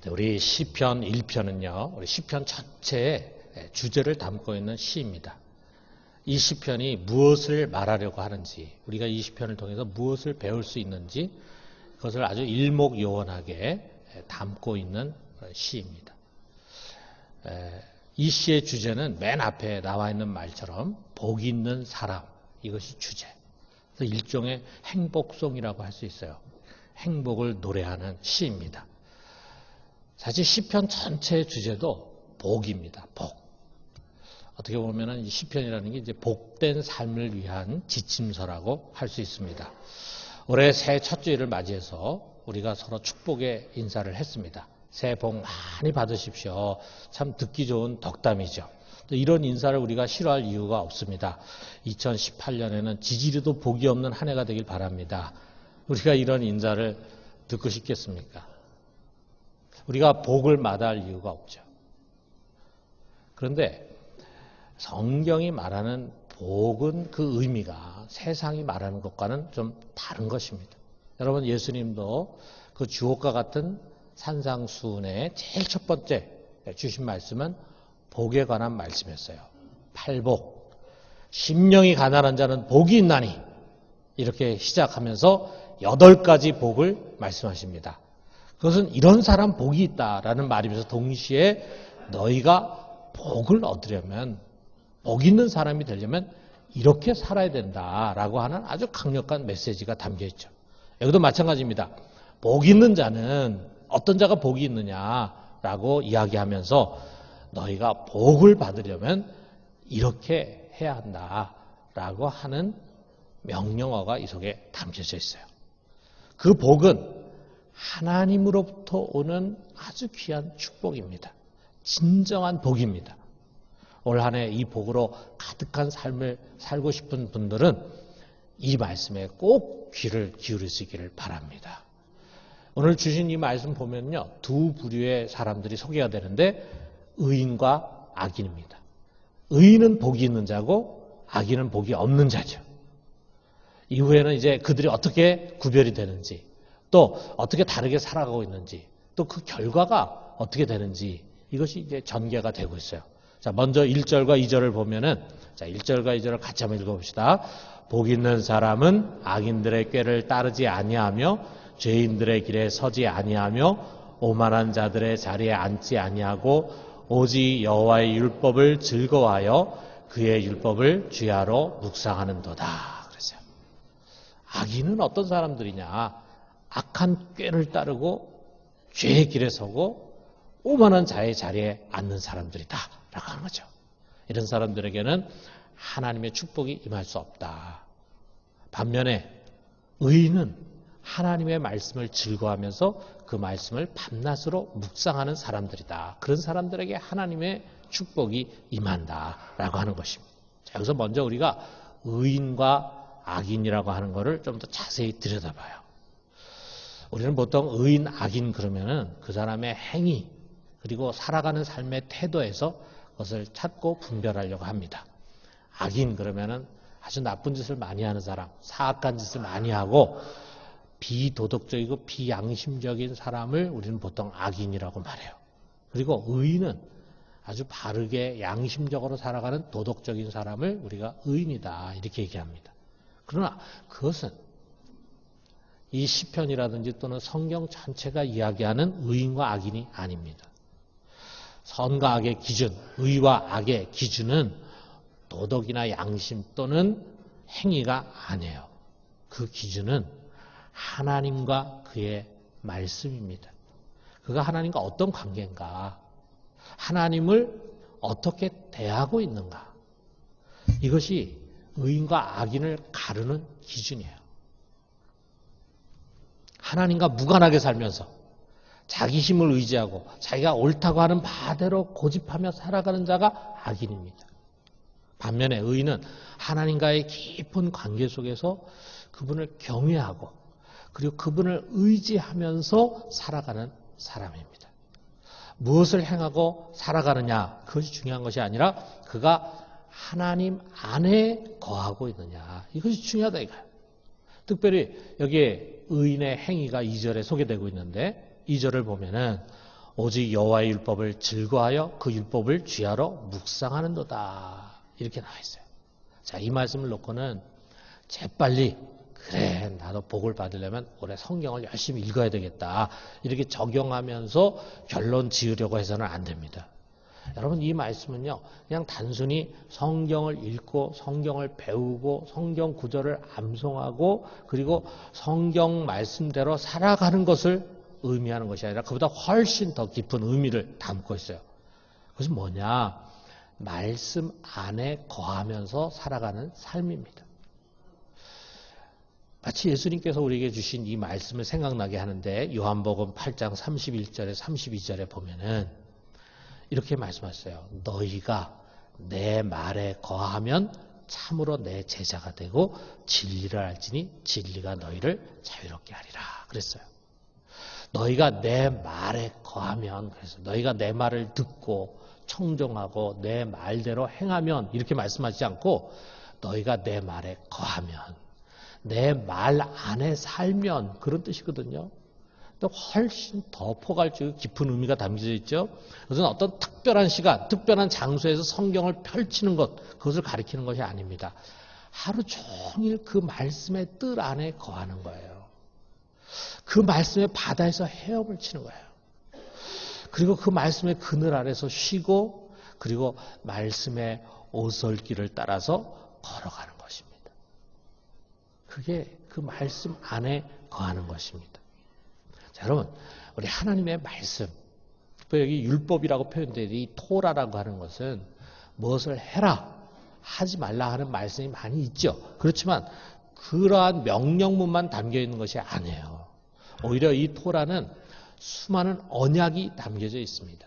우리 시편 1편은요, 우리 시편 전체의 주제를 담고 있는 시입니다. 이 시편이 무엇을 말하려고 하는지, 우리가 이 시편을 통해서 무엇을 배울 수 있는지, 그것을 아주 일목요연하게 담고 있는 시입니다. 이 시의 주제는 맨 앞에 나와 있는 말처럼 복 있는 사람, 이것이 주제. 그래서 일종의 행복송이라고 할 수 있어요. 행복을 노래하는 시입니다. 사실 시편 전체의 주제도 복입니다. 복. 어떻게 보면은 이 시편이라는 게 이제 복된 삶을 위한 지침서라고 할 수 있습니다. 올해 새해 첫 주일을 맞이해서 우리가 서로 축복의 인사를 했습니다. 새해 복 많이 받으십시오. 참 듣기 좋은 덕담이죠. 또 이런 인사를 우리가 싫어할 이유가 없습니다. 2018년에는 지지리도 복이 없는 한 해가 되길 바랍니다. 우리가 이런 인사를 듣고 싶겠습니까? 우리가 복을 마다할 이유가 없죠. 그런데 성경이 말하는 복은 그 의미가 세상이 말하는 것과는 좀 다른 것입니다. 여러분, 예수님도 그 주옥과 같은 산상수훈의 제일 첫 번째 주신 말씀은 복에 관한 말씀이었어요. 팔복. 심령이 가난한 자는 복이 있나니, 이렇게 시작하면서 8가지 복을 말씀하십니다. 그것은 이런 사람 복이 있다라는 말이면서 동시에 너희가 복을 얻으려면, 복 있는 사람이 되려면 이렇게 살아야 된다라고 하는 아주 강력한 메시지가 담겨 있죠. 여기도 마찬가지입니다. 복 있는 자는 어떤 자가 복이 있느냐라고 이야기하면서 너희가 복을 받으려면 이렇게 해야 한다라고 하는 명령어가 이 속에 담겨져 있어요. 그 복은 하나님으로부터 오는 아주 귀한 축복입니다. 진정한 복입니다. 올 한 해 이 복으로 가득한 삶을 살고 싶은 분들은 이 말씀에 꼭 귀를 기울이시기를 바랍니다. 오늘 주신 이 말씀 보면요, 두 부류의 사람들이 소개가 되는데 의인과 악인입니다. 의인은 복이 있는 자고 악인은 복이 없는 자죠. 이후에는 이제 그들이 어떻게 구별이 되는지, 또 어떻게 다르게 살아가고 있는지, 또 그 결과가 어떻게 되는지, 이것이 이제 전개가 되고 있어요. 자, 먼저 1절과 2절을 보면은, 자, 1절과 2절을 같이 한번 읽어봅시다. 복 있는 사람은 악인들의 꾀를 따르지 아니하며 죄인들의 길에 서지 아니하며 오만한 자들의 자리에 앉지 아니하고 오직 여호와의 율법을 즐거워하여 그의 율법을 주야로 묵상하는도다. 그랬어요. 악인은 어떤 사람들이냐? 악한 꾀를 따르고 죄의 길에 서고 오만한 자의 자리에 앉는 사람들이다 라고 하는 거죠. 이런 사람들에게는 하나님의 축복이 임할 수 없다. 반면에 의인은 하나님의 말씀을 즐거워하면서 그 말씀을 밤낮으로 묵상하는 사람들이다. 그런 사람들에게 하나님의 축복이 임한다라고 하는 것입니다. 자, 여기서 먼저 우리가 의인과 악인이라고 하는 것을 좀 더 자세히 들여다봐요. 우리는 보통 의인, 악인 그러면은 그 사람의 행위 그리고 살아가는 삶의 태도에서 그것을 찾고 분별하려고 합니다. 악인 그러면은 아주 나쁜 짓을 많이 하는 사람, 사악한 짓을 많이 하고 비도덕적이고 비양심적인 사람을 우리는 보통 악인이라고 말해요. 그리고 의인은 아주 바르게 양심적으로 살아가는 도덕적인 사람을 우리가 의인이다 이렇게 얘기합니다. 그러나 그것은 이 시편이라든지 또는 성경 전체가 이야기하는 의인과 악인이 아닙니다. 선과 악의 기준, 의와 악의 기준은 도덕이나 양심 또는 행위가 아니에요. 그 기준은 하나님과 그의 말씀입니다. 그가 하나님과 어떤 관계인가? 하나님을 어떻게 대하고 있는가? 이것이 의인과 악인을 가르는 기준이에요. 하나님과 무관하게 살면서 자기 힘을 의지하고 자기가 옳다고 하는 바대로 고집하며 살아가는 자가 악인입니다. 반면에 의인은 하나님과의 깊은 관계 속에서 그분을 경외하고 그리고 그분을 의지하면서 살아가는 사람입니다. 무엇을 행하고 살아가느냐, 그것이 중요한 것이 아니라 그가 하나님 안에 거하고 있느냐, 이것이 중요하다 이거예요. 특별히 여기에 의인의 행위가 2절에 소개되고 있는데 2절을 보면은 오직 여호와의 율법을 즐거워하여 그 율법을 주야로 묵상하는도다. 이렇게 나와 있어요. 자, 이 말씀을 놓고는 재빨리 그래 나도 복을 받으려면 올해 성경을 열심히 읽어야 되겠다. 이렇게 적용하면서 결론 지으려고 해서는 안 됩니다. 여러분 이 말씀은요. 그냥 단순히 성경을 읽고 성경을 배우고 성경 구절을 암송하고 그리고 성경 말씀대로 살아가는 것을 의미하는 것이 아니라 그보다 훨씬 더 깊은 의미를 담고 있어요. 그것은 뭐냐? 말씀 안에 거하면서 살아가는 삶입니다. 마치 예수님께서 우리에게 주신 이 말씀을 생각나게 하는데 요한복음 8장 31절에 32절에 보면은 이렇게 말씀하셨어요. 너희가 내 말에 거하면 참으로 내 제자가 되고 진리를 알지니 진리가 너희를 자유롭게 하리라 그랬어요. 너희가 내 말에 거하면 그래서 너희가 내 말을 듣고 청종하고 내 말대로 행하면 이렇게 말씀하지 않고 너희가 내 말에 거하면 내 말 안에 살면 그런 뜻이거든요. 또 훨씬 더 포괄적이고 깊은 의미가 담겨져 있죠. 그것은 어떤 특별한 시간, 특별한 장소에서 성경을 펼치는 것, 그것을 가리키는 것이 아닙니다. 하루 종일 그 말씀의 뜰 안에 거하는 거예요. 그 말씀의 바다에서 헤엄을 치는 거예요. 그리고 그 말씀의 그늘 아래서 쉬고 그리고 말씀의 오솔길을 따라서 걸어가는 것입니다. 그게 그 말씀 안에 거하는 것입니다. 자, 여러분, 우리 하나님의 말씀, 여기 율법이라고 표현되어 이 토라라고 하는 것은 무엇을 해라, 하지 말라 하는 말씀이 많이 있죠. 그렇지만 그러한 명령문만 담겨 있는 것이 아니에요. 오히려 이 토라는 수많은 언약이 담겨져 있습니다.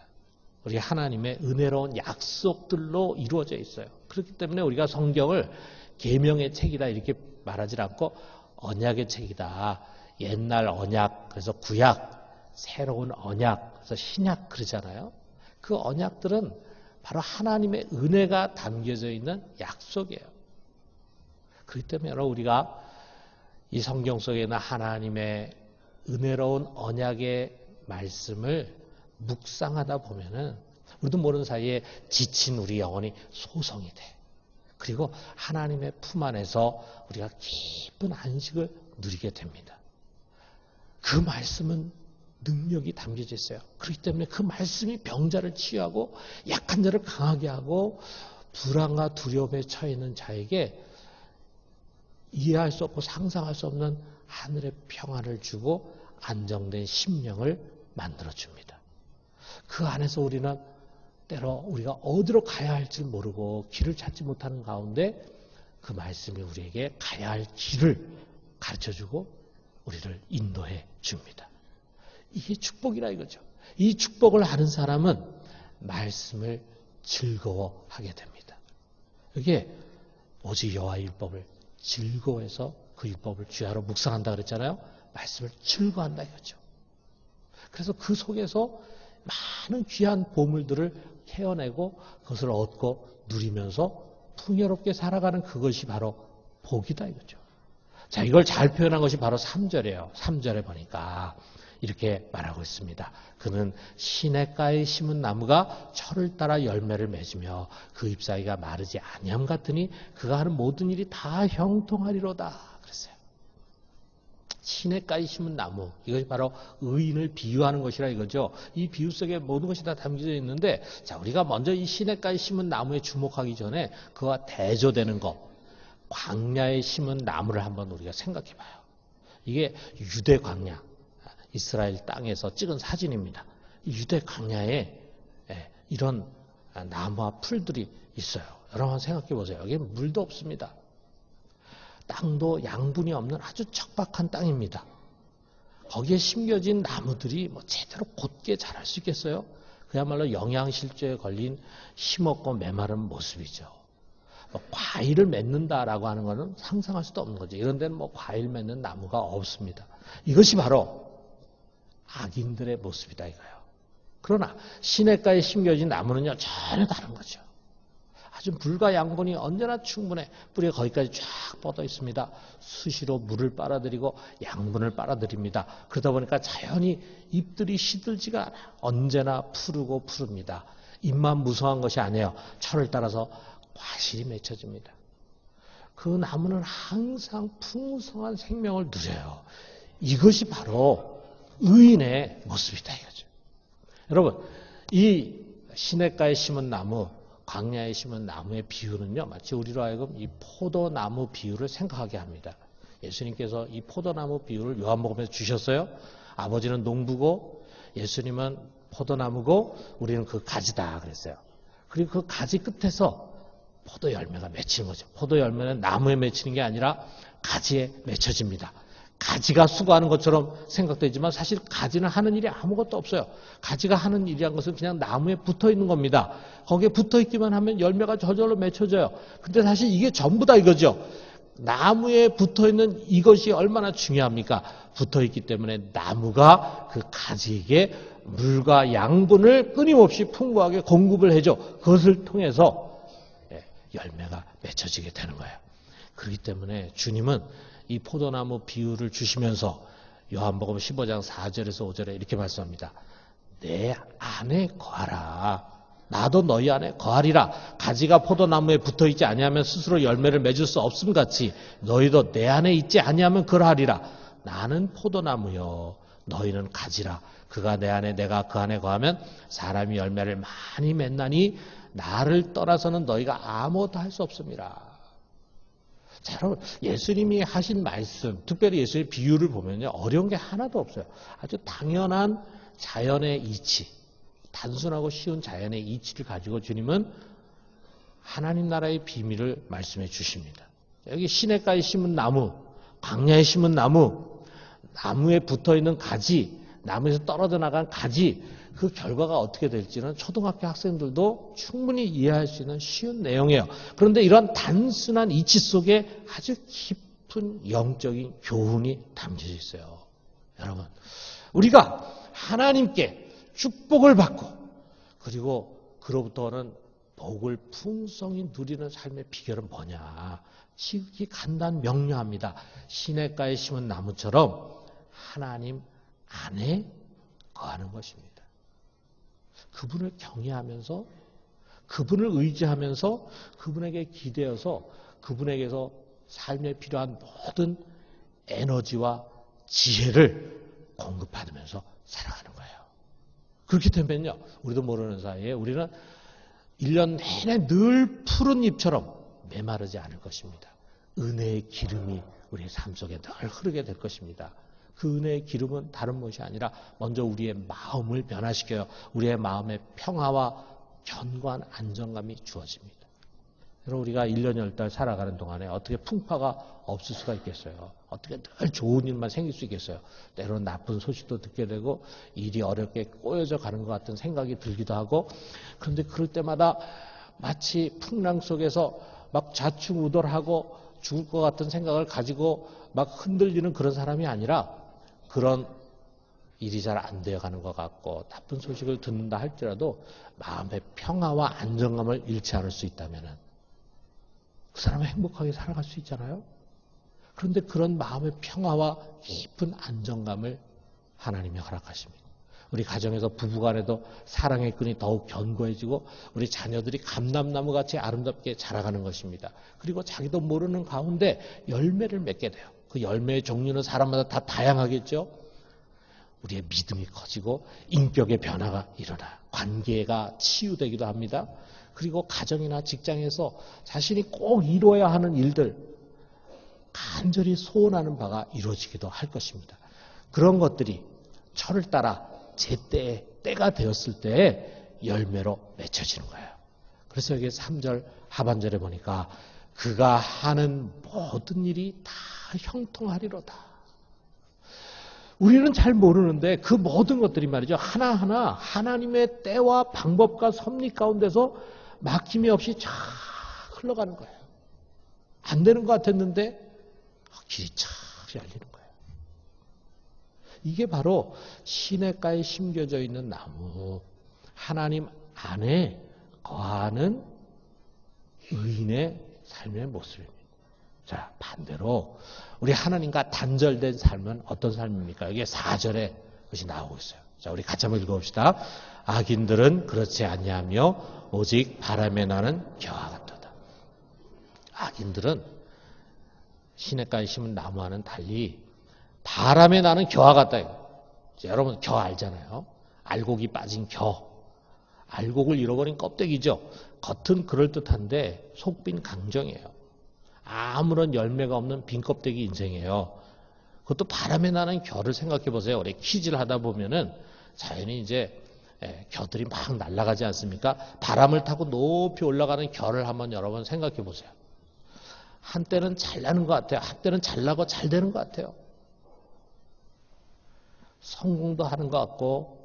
우리 하나님의 은혜로운 약속들로 이루어져 있어요. 그렇기 때문에 우리가 성경을 계명의 책이다 이렇게 말하지 않고 언약의 책이다. 옛날 언약, 그래서 구약, 새로운 언약, 그래서 신약 그러잖아요. 그 언약들은 바로 하나님의 은혜가 담겨져 있는 약속이에요. 그렇기 때문에 여러분 우리가 이 성경 속에는 하나님의 은혜로운 언약의 말씀을 묵상하다 보면은 우리도 모르는 사이에 지친 우리 영혼이 소성이 돼. 그리고 하나님의 품 안에서 우리가 깊은 안식을 누리게 됩니다. 그 말씀은 능력이 담겨져 있어요. 그렇기 때문에 그 말씀이 병자를 치유하고 약한 자를 강하게 하고 불안과 두려움에 처해 있는 자에게 이해할 수 없고 상상할 수 없는 하늘의 평안을 주고 안정된 심령을 만들어줍니다. 그 안에서 우리는 때로 우리가 어디로 가야 할지 모르고 길을 찾지 못하는 가운데 그 말씀이 우리에게 가야 할 길을 가르쳐주고 우리를 인도해 줍니다. 이게 축복이라 이거죠. 이 축복을 아는 사람은 말씀을 즐거워하게 됩니다. 이게 오직 여호와의 율법을 즐거워해서 그 율법을 주야로 묵상한다 그랬잖아요. 말씀을 즐거워한다 이거죠. 그래서 그 속에서 많은 귀한 보물들을 캐어내고 그것을 얻고 누리면서 풍요롭게 살아가는 그것이 바로 복이다 이거죠. 자, 이걸 잘 표현한 것이 바로 3절이에요. 3절에 보니까 이렇게 말하고 있습니다. 그는 시냇가에 심은 나무가 철을 따라 열매를 맺으며 그 잎사귀가 마르지 아니함 같으니 그가 하는 모든 일이 다 형통하리로다 그랬어요. 시냇가에 심은 나무, 이것이 바로 의인을 비유하는 것이라 이거죠. 이 비유 속에 모든 것이 다 담겨져 있는데, 자, 우리가 먼저 이 시냇가에 심은 나무에 주목하기 전에 그와 대조되는 것, 광야에 심은 나무를 한번 우리가 생각해 봐요. 이게 유대 광야, 이스라엘 땅에서 찍은 사진입니다. 유대 광야에 이런 나무와 풀들이 있어요. 여러분 생각해 보세요. 여기 물도 없습니다. 땅도 양분이 없는 아주 척박한 땅입니다. 거기에 심겨진 나무들이 뭐 제대로 곧게 자랄 수 있겠어요? 그야말로 영양실조에 걸린 힘없고 메마른 모습이죠. 뭐 과일을 맺는다라고 하는 것은 상상할 수도 없는 거죠. 이런 데는 뭐 과일 맺는 나무가 없습니다. 이것이 바로 악인들의 모습이다 이거예요. 그러나 시냇가에 심겨진 나무는요 전혀 다른 거죠. 아주 물과 양분이 언제나 충분해. 뿌리가 거기까지 쫙 뻗어 있습니다. 수시로 물을 빨아들이고 양분을 빨아들입니다. 그러다 보니까 자연히 잎들이 시들지가 않아요. 언제나 푸르고 푸릅니다. 잎만 무성한 것이 아니에요. 철을 따라서 과실이 맺혀집니다. 그 나무는 항상 풍성한 생명을 누려요. 이것이 바로 의인의 모습이다 이거죠. 여러분, 이 시냇가에 심은 나무, 광야에 심은 나무의 비유는요, 마치 우리로 하여금 이 포도나무 비유를 생각하게 합니다. 예수님께서 이 포도나무 비유를 요한복음에서 주셨어요. 아버지는 농부고 예수님은 포도나무고 우리는 그 가지다 그랬어요. 그리고 그 가지 끝에서 포도 열매가 맺히는 거죠. 포도 열매는 나무에 맺히는 게 아니라 가지에 맺혀집니다. 가지가 수고하는 것처럼 생각되지만 사실 가지는 하는 일이 아무것도 없어요. 가지가 하는 일이란 것은 그냥 나무에 붙어 있는 겁니다. 거기에 붙어 있기만 하면 열매가 저절로 맺혀져요. 근데 사실 이게 전부다 이거죠. 나무에 붙어 있는 이것이 얼마나 중요합니까? 붙어 있기 때문에 나무가 그 가지에게 물과 양분을 끊임없이 풍부하게 공급을 해줘. 그것을 통해서 열매가 맺혀지게 되는 거예요. 그렇기 때문에 주님은 이 포도나무 비유를 주시면서 요한복음 15장 4절에서 5절에 이렇게 말씀합니다. 내 안에 거하라. 나도 너희 안에 거하리라. 가지가 포도나무에 붙어있지 아니하면 스스로 열매를 맺을 수 없음 같이 너희도 내 안에 있지 아니하면 그러하리라. 나는 포도나무요 너희는 가지라. 그가 내 안에 내가 그 안에 거하면 사람이 열매를 많이 맺나니 나를 떠나서는 너희가 아무것도 할 수 없습니다. 자, 여러분, 예수님이 하신 말씀, 특별히 예수님의 비유를 보면요, 어려운 게 하나도 없어요. 아주 당연한 자연의 이치, 단순하고 쉬운 자연의 이치를 가지고 주님은 하나님 나라의 비밀을 말씀해 주십니다. 여기 시냇가에 심은 나무, 광야에 심은 나무, 나무에 붙어있는 가지, 나무에서 떨어져 나간 가지, 그 결과가 어떻게 될지는 초등학교 학생들도 충분히 이해할 수 있는 쉬운 내용이에요. 그런데 이런 단순한 이치 속에 아주 깊은 영적인 교훈이 담겨져 있어요. 여러분, 우리가 하나님께 축복을 받고 그리고 그로부터는 복을 풍성히 누리는 삶의 비결은 뭐냐? 지극히 간단 명료합니다. 시냇가에 심은 나무처럼 하나님 안에 거하는 것입니다. 그분을 경외하면서 그분을 의지하면서 그분에게 기대어서 그분에게서 삶에 필요한 모든 에너지와 지혜를 공급받으면서 살아가는 거예요. 그렇기 때문에요. 우리도 모르는 사이에 우리는 1년 내내 늘 푸른 잎처럼 메마르지 않을 것입니다. 은혜의 기름이 우리의 삶 속에 늘 흐르게 될 것입니다. 그 은혜의 기름은 다른 것이 아니라 먼저 우리의 마음을 변화시켜요. 우리의 마음에 평화와 견고한 안정감이 주어집니다. 여러분, 우리가 1년 10달 살아가는 동안에 어떻게 풍파가 없을 수가 있겠어요? 어떻게 늘 좋은 일만 생길 수 있겠어요? 때로는 나쁜 소식도 듣게 되고 일이 어렵게 꼬여져 가는 것 같은 생각이 들기도 하고, 그런데 그럴 때마다 마치 풍랑 속에서 막 좌충우돌하고 죽을 것 같은 생각을 가지고 막 흔들리는 그런 사람이 아니라 그런 일이 잘 안 되어 가는 것 같고 나쁜 소식을 듣는다 할지라도 마음의 평화와 안정감을 잃지 않을 수 있다면 그 사람은 행복하게 살아갈 수 있잖아요. 그런데 그런 마음의 평화와 깊은 안정감을 하나님이 허락하십니다. 우리 가정에서 부부간에도 사랑의 끈이 더욱 견고해지고 우리 자녀들이 감람나무같이 아름답게 자라가는 것입니다. 그리고 자기도 모르는 가운데 열매를 맺게 돼요. 그 열매의 종류는 사람마다 다 다양하겠죠. 우리의 믿음이 커지고 인격의 변화가 일어나요. 관계가 치유되기도 합니다. 그리고 가정이나 직장에서 자신이 꼭 이루어야 하는 일들, 간절히 소원하는 바가 이루어지기도 할 것입니다. 그런 것들이 철을 따라 제때에 때가 되었을 때에 열매로 맺혀지는 거예요. 그래서 여기 3절 하반절에 보니까 그가 하는 모든 일이 다 형통하리로다. 우리는 잘 모르는데 그 모든 것들이 말이죠. 하나하나 하나님의 때와 방법과 섭리 가운데서 막힘이 없이 쫙 흘러가는 거예요. 안 되는 것 같았는데 길이 쫙 열리는 거예요. 이게 바로 시냇가에 심겨져 있는 나무, 하나님 안에 거하는 의인의 삶의 모습입니다. 자, 반대로 우리 하나님과 단절된 삶은 어떤 삶입니까? 이게 4절에 그것이 나오고 있어요. 자, 우리 같이 한번 읽어봅시다. 악인들은 그렇지 아니하며 오직 바람에 나는 겨와 같도다. 악인들은 시냇가에 심은 나무와는 달리 바람에 나는 겨와 같다. 자, 여러분 겨 알잖아요. 알곡이 빠진 겨. 알곡을 잃어버린 껍데기죠. 겉은 그럴듯한데 속 빈 강정이에요. 아무런 열매가 없는 빈 껍데기 인생이에요. 그것도 바람에 나는 겨를 생각해 보세요. 우리 퀴즈를 하다 보면은 자연히 이제 겨들이 막 날아가지 않습니까? 바람을 타고 높이 올라가는 겨를 한번 여러분 생각해 보세요. 한때는 잘 나는 것 같아요. 한때는 잘 나고 잘 되는 것 같아요. 성공도 하는 것 같고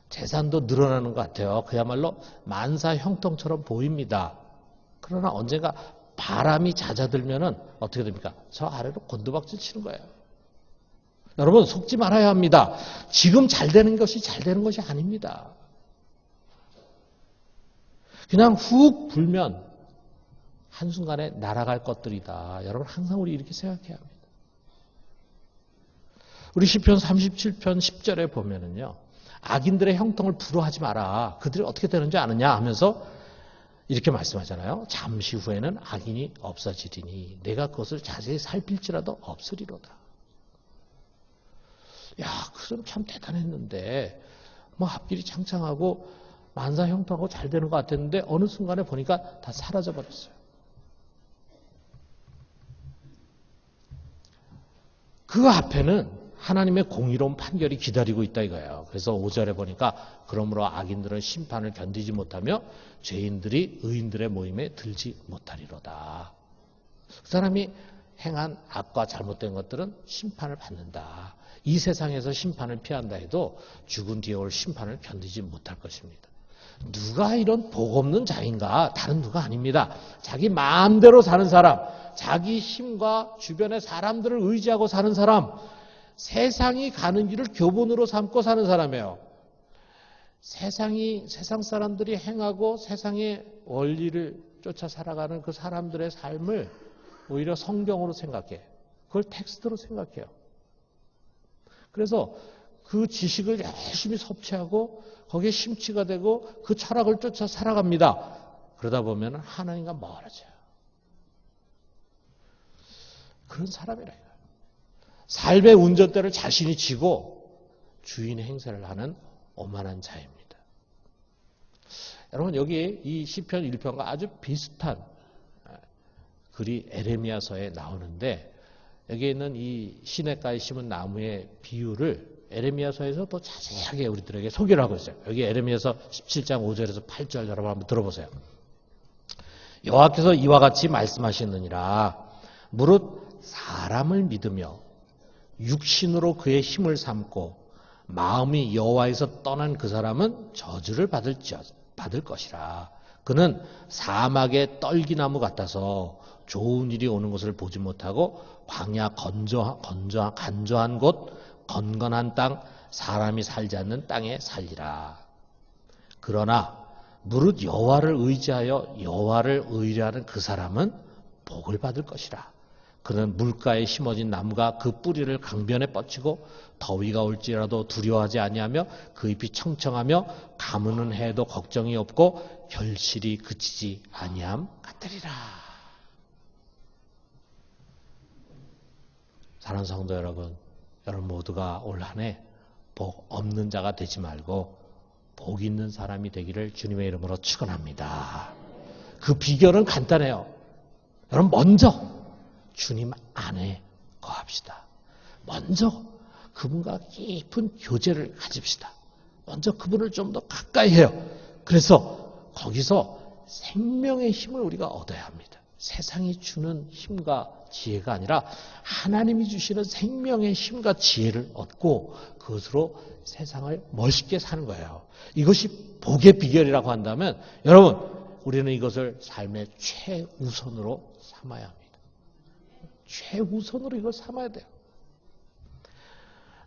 재산도 늘어나는 것 같아요. 그야말로 만사 형통처럼 보입니다. 그러나 언젠가 바람이 잦아들면은 어떻게 됩니까? 저 아래로 곤두박질 치는 거예요. 여러분 속지 말아야 합니다. 지금 잘 되는 것이 잘 되는 것이 아닙니다. 그냥 훅 불면 한순간에 날아갈 것들이다. 여러분 항상 우리 이렇게 생각해야 합니다. 우리 시편 37편 10절에 보면은요. 악인들의 형통을 부러워하지 마라. 그들이 어떻게 되는지 아느냐 하면서 이렇게 말씀하잖아요. 잠시 후에는 악인이 없어지리니 내가 그것을 자세히 살필지라도 없으리로다. 야, 그 사람 참 대단했는데 뭐 앞길이 창창하고 만사 형통하고 잘 되는 것 같았는데 어느 순간에 보니까 다 사라져 버렸어요. 그 앞에는 하나님의 공의로운 판결이 기다리고 있다 이거예요. 그래서 5절에 보니까 그러므로 악인들은 심판을 견디지 못하며 죄인들이 의인들의 모임에 들지 못하리로다. 그 사람이 행한 악과 잘못된 것들은 심판을 받는다. 이 세상에서 심판을 피한다 해도 죽은 뒤에 올 심판을 견디지 못할 것입니다. 누가 이런 복 없는 자인가? 다른 누가 아닙니다. 자기 마음대로 사는 사람, 자기 힘과 주변의 사람들을 의지하고 사는 사람, 세상이 가는 길을 교본으로 삼고 사는 사람이에요. 세상 사람들이 행하고 세상의 원리를 쫓아 살아가는 그 사람들의 삶을 오히려 성경으로 생각해. 그걸 텍스트로 생각해요. 그래서 그 지식을 열심히 섭취하고 거기에 심취가 되고 그 철학을 쫓아 살아갑니다. 그러다 보면 하나님과 멀어져요. 그런 사람이라. 삶의 운전대를 자신이 쥐고 주인의 행세를 하는 오만한 자입니다. 여러분 여기 이 시편 1편과 아주 비슷한 글이 에레미야서에 나오는데 여기에 있는 이 시냇가에 심은 나무의 비유를 에레미야서에서 더 자세하게 우리들에게 소개를 하고 있어요. 여기 에레미야서 17장 5절에서 8절 여러분 한번 들어보세요. 여호와께서 이와 같이 말씀하셨느니라. 무릇 사람을 믿으며 육신으로 그의 힘을 삼고 마음이 여호와에서 떠난 그 사람은 저주를 받을 것이라. 그는 사막의 떨기나무 같아서 좋은 일이 오는 것을 보지 못하고 광야 간조한 곳 건건한 땅 사람이 살지 않는 땅에 살리라. 그러나 무릇 여호와를 의지하여 여호와를 의뢰하는 그 사람은 복을 받을 것이라. 그는 물가에 심어진 나무가 그 뿌리를 강변에 뻗치고 더위가 올지라도 두려워하지 아니하며 그 잎이 청청하며 가무는 해도 걱정이 없고 결실이 그치지 아니함 같으리라. 사랑하는 성도 여러분, 여러분 모두가 올 한 해 복 없는 자가 되지 말고 복 있는 사람이 되기를 주님의 이름으로 축원합니다. 그 비결은 간단해요. 여러분 먼저 주님 안에 거합시다. 먼저 그분과 깊은 교제를 가집시다. 먼저 그분을 좀 더 가까이 해요. 그래서 거기서 생명의 힘을 우리가 얻어야 합니다. 세상이 주는 힘과 지혜가 아니라 하나님이 주시는 생명의 힘과 지혜를 얻고 그것으로 세상을 멋있게 사는 거예요. 이것이 복의 비결이라고 한다면 여러분 우리는 이것을 삶의 최우선으로 삼아야 합니다. 최우선으로 이걸 삼아야 돼요.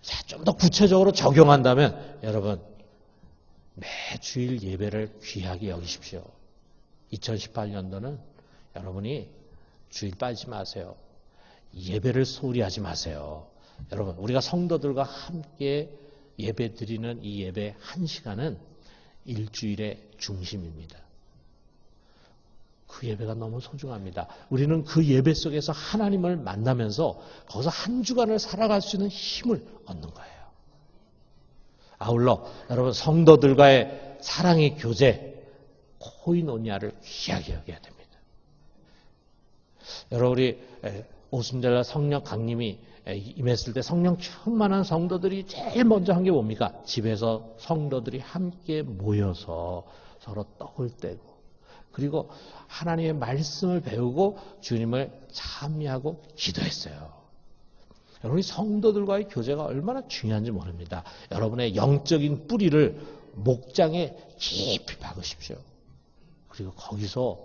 자, 좀 더 구체적으로 적용한다면 여러분 매 주일 예배를 귀하게 여기십시오. 2018년도는 여러분이 주일 빠지지 마세요. 예배를 소홀히 하지 마세요. 여러분, 우리가 성도들과 함께 예배 드리는 이 예배 1시간은 일주일의 중심입니다. 그 예배가 너무 소중합니다. 우리는 그 예배 속에서 하나님을 만나면서 거기서 한 주간을 살아갈 수 있는 힘을 얻는 거예요. 아울러 여러분 성도들과의 사랑의 교제, 코이노니아를 귀하게 여겨야 됩니다. 여러분 우리 오순절날 성령 강림이 임했을 때 성령 충만한 성도들이 제일 먼저 한 게 뭡니까? 집에서 성도들이 함께 모여서 서로 떡을 떼고 그리고 하나님의 말씀을 배우고 주님을 찬미하고 기도했어요. 여러분이 성도들과의 교제가 얼마나 중요한지 모릅니다. 여러분의 영적인 뿌리를 목장에 깊이 박으십시오. 그리고 거기서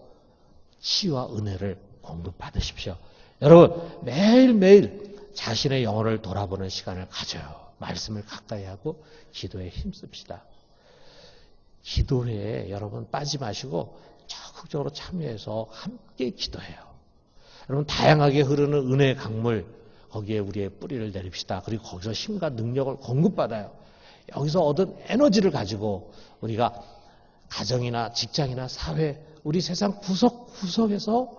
치유와 은혜를 공급받으십시오. 여러분 매일매일 자신의 영혼을 돌아보는 시간을 가져요. 말씀을 가까이 하고 기도에 힘씁시다. 기도회에 여러분 빠지 마시고 적극적으로 참여해서 함께 기도해요. 여러분 다양하게 흐르는 은혜의 강물 거기에 우리의 뿌리를 내립시다. 그리고 거기서 힘과 능력을 공급받아요. 여기서 얻은 에너지를 가지고 우리가 가정이나 직장이나 사회 우리 세상 구석구석에서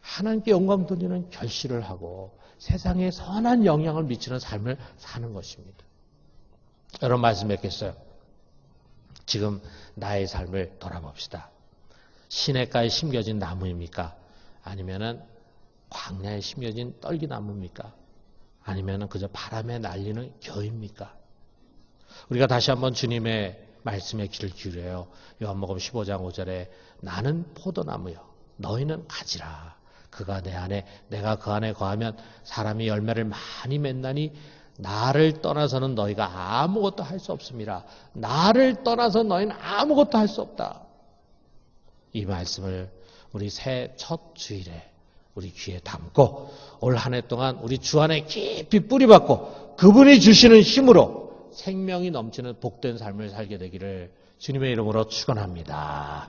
하나님께 영광 돌리는 결실을 하고 세상에 선한 영향을 미치는 삶을 사는 것입니다. 여러분 말씀 뵙겠어요. 지금 나의 삶을 돌아봅시다. 시냇가에 심겨진 나무입니까? 아니면은 광야에 심겨진 떨기나무입니까? 아니면은 그저 바람에 날리는 겨입니까? 우리가 다시 한번 주님의 말씀에 귀를 기울여요. 요한복음 15장 5절에 나는 포도나무요 너희는 가지라. 그가 내 안에 내가 그 안에 거하면 사람이 열매를 많이 맺나니 나를 떠나서는 너희가 아무것도 할 수 없습니다. 나를 떠나서 너희는 아무것도 할 수 없다. 이 말씀을 우리 새 첫 주일에 우리 귀에 담고 올 한 해 동안 우리 주 안에 깊이 뿌리박고 그분이 주시는 힘으로 생명이 넘치는 복된 삶을 살게 되기를 주님의 이름으로 축원합니다.